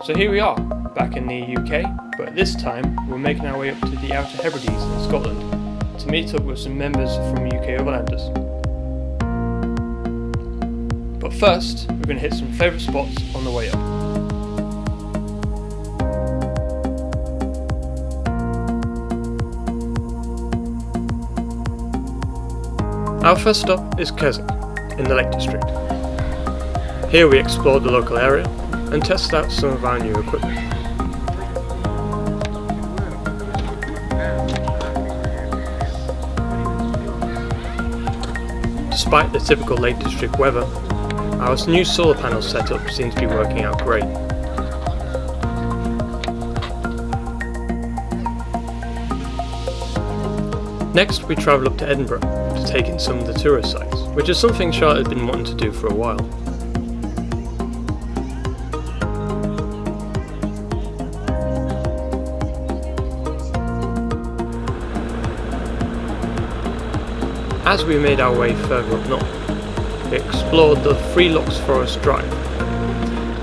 So here we are, back in the UK, but this time we're making our way up to the Outer Hebrides in Scotland to meet up with some members from UK Overlanders. But first, we're going to hit some favourite spots on the way up. Our first stop is Keswick, in the Lake District. Here we explored the local area and tested out some of our new equipment. Despite the typical Lake District weather, our new solar panel setup seems to be working out great. Next we travel up to Edinburgh to take in some of the tourist sites, which is something Charlotte had been wanting to do for a while. As we made our way further up north, we explored the Lochs Forest Drive.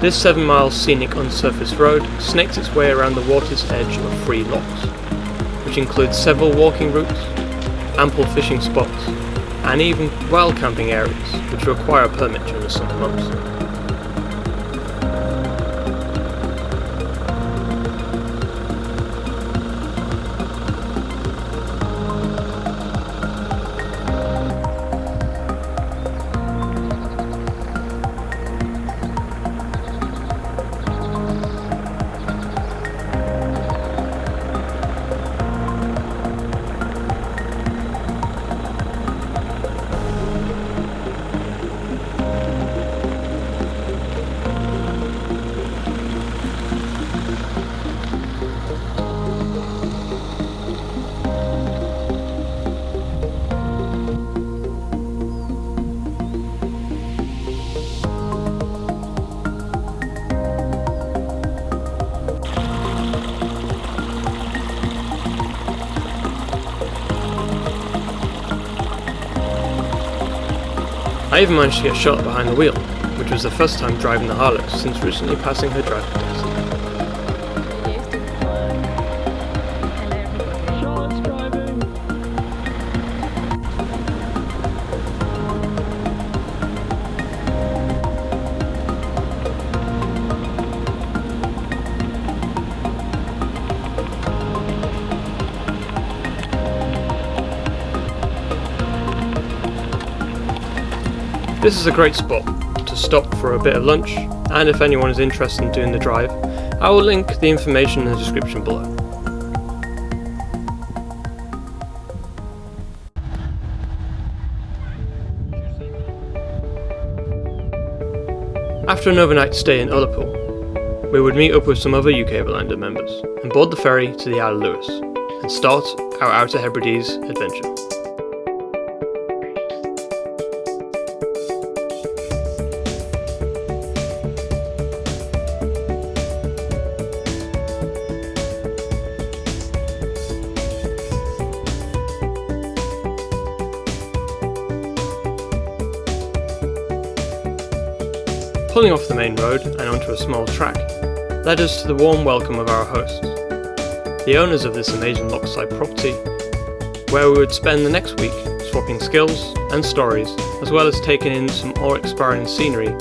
This 7-mile scenic unsurfaced road snakes its way around the water's edge of Lochs, which includes several walking routes, ample fishing spots, and even wild camping areas which require a permit during the summer months. I even managed to get Charlotte behind the wheel, which was the first time driving the Hilux since recently passing her driving test. Charlotte's driving! This is a great spot to stop for a bit of lunch, and if anyone is interested in doing the drive, I will link the information in the description below. After an overnight stay in Ullapool, we would meet up with some other UK Overlander members and board the ferry to the Isle of Lewis and start our Outer Hebrides adventure. Pulling off the main road and onto a small track led us to the warm welcome of our hosts, the owners of this amazing lochside property, where we would spend the next week swapping skills and stories, as well as taking in some awe-inspiring scenery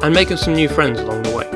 and making some new friends along the way.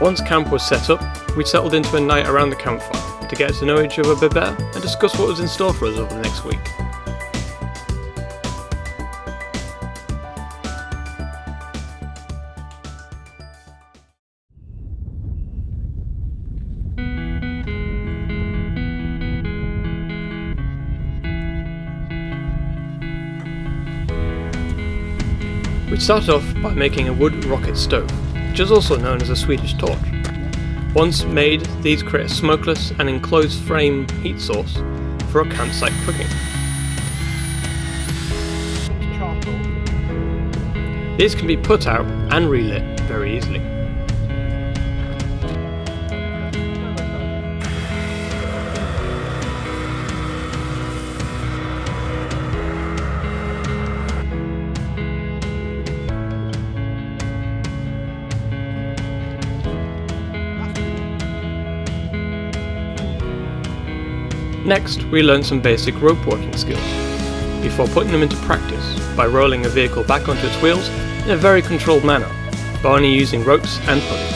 Once camp was set up, we settled into a night around the campfire, to get to know each other a bit better and discuss what was in store for us over the next week. We started off by making a wood rocket stove, which is also known as a Swedish torch. Once made, these create a smokeless and enclosed frame heat source for a campsite cooking. These can be put out and relit very easily. Next, we learned some basic rope working skills, before putting them into practice by rolling a vehicle back onto its wheels in a very controlled manner, by only using ropes and pulleys.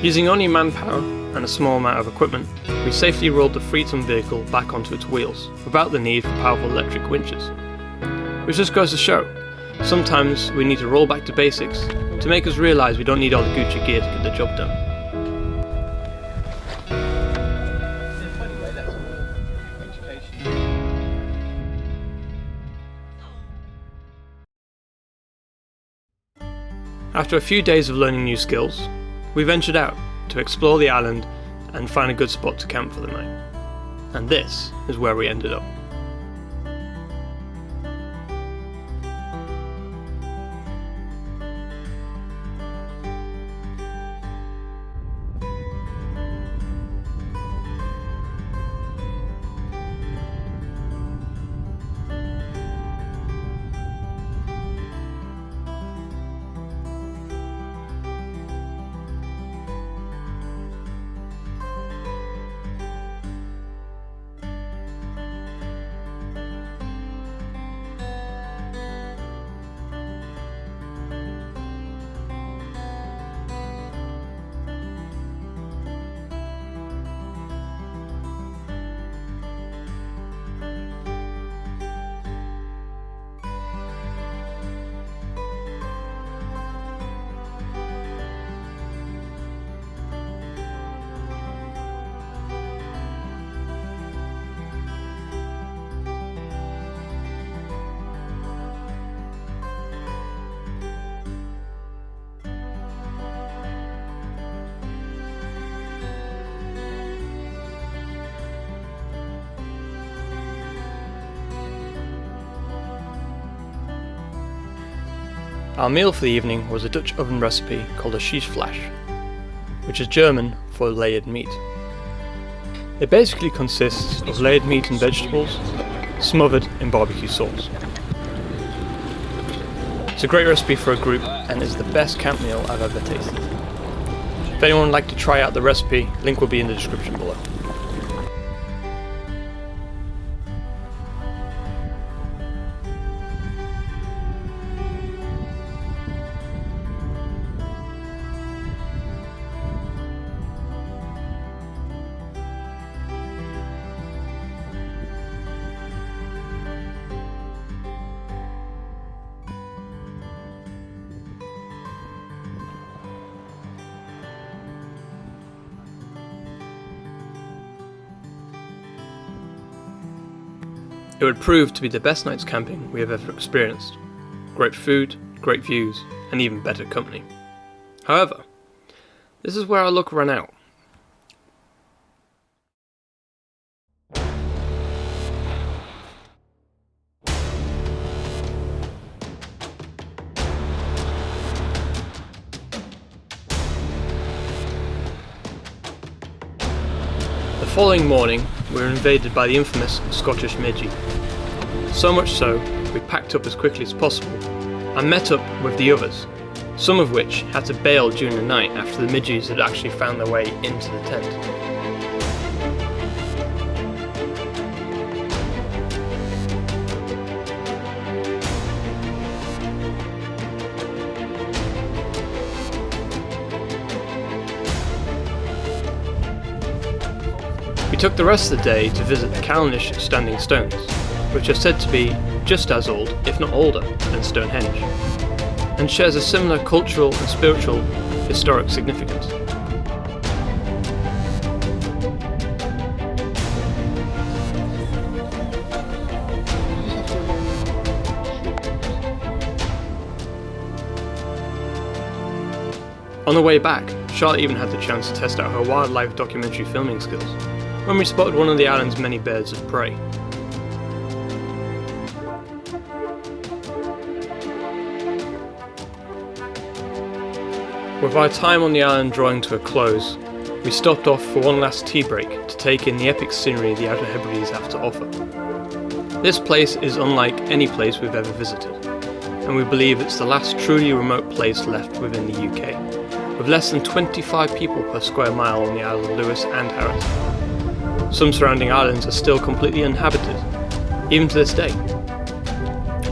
Using only manpower and a small amount of equipment, we safely rolled the 3-ton vehicle back onto its wheels without the need for powerful electric winches. Which just goes to show, sometimes we need to roll back to basics to make us realise we don't need all the Gucci gear to get the job done. After a few days of learning new skills, we ventured out to explore the island and find a good spot to camp for the night. And this is where we ended up. Our meal for the evening was a Dutch oven recipe called a Schichtfleisch, which is German for layered meat. It basically consists of layered meat and vegetables smothered in barbecue sauce. It's a great recipe for a group and is the best camp meal I've ever tasted. If anyone would like to try out the recipe, link will be in the description below. It would prove to be the best night's camping we have ever experienced. Great food, great views, and even better company. However, this is where our luck ran out. The following morning, we were invaded by the infamous Scottish midgie. So much so, we packed up as quickly as possible and met up with the others, some of which had to bail during the night after the midgies had actually found their way into the tent. We took the rest of the day to visit the Callanish standing stones, which are said to be just as old, if not older, than Stonehenge, and shares a similar cultural and spiritual historic significance. On the way back, Charlotte even had the chance to test out her wildlife documentary filming skills when we spotted one of the island's many birds of prey. With our time on the island drawing to a close, we stopped off for one last tea break to take in the epic scenery the Outer Hebrides have to offer. This place is unlike any place we've ever visited, and we believe it's the last truly remote place left within the UK, with less than 25 people per square mile on the Isles of Lewis and Harris. Some surrounding islands are still completely uninhabited, even to this day.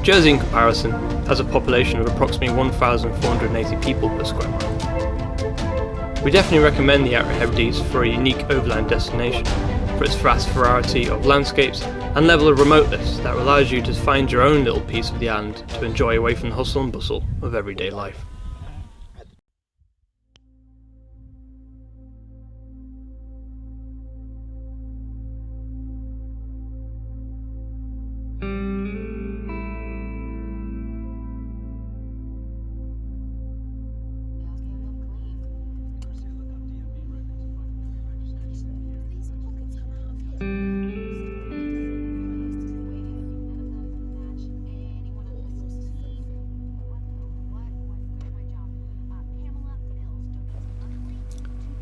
Jersey, in comparison, has a population of approximately 1,480 people per square mile. We definitely recommend the Outer Hebrides for a unique overland destination, for its vast variety of landscapes and level of remoteness that allows you to find your own little piece of the island to enjoy away from the hustle and bustle of everyday life.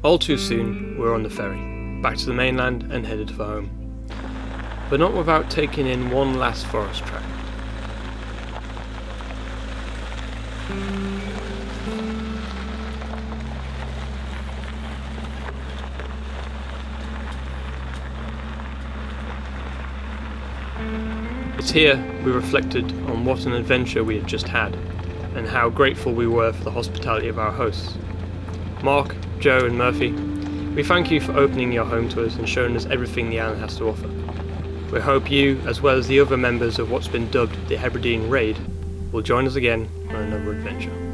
All too soon, we were on the ferry, back to the mainland and headed for home. But not without taking in one last forest track. It's here we reflected on what an adventure we had just had, and how grateful we were for the hospitality of our hosts. Mark, Joe and Murphy, we thank you for opening your home to us and showing us everything the island has to offer. We hope you, as well as the other members of what's been dubbed the Hebridean Raid, will join us again on another adventure.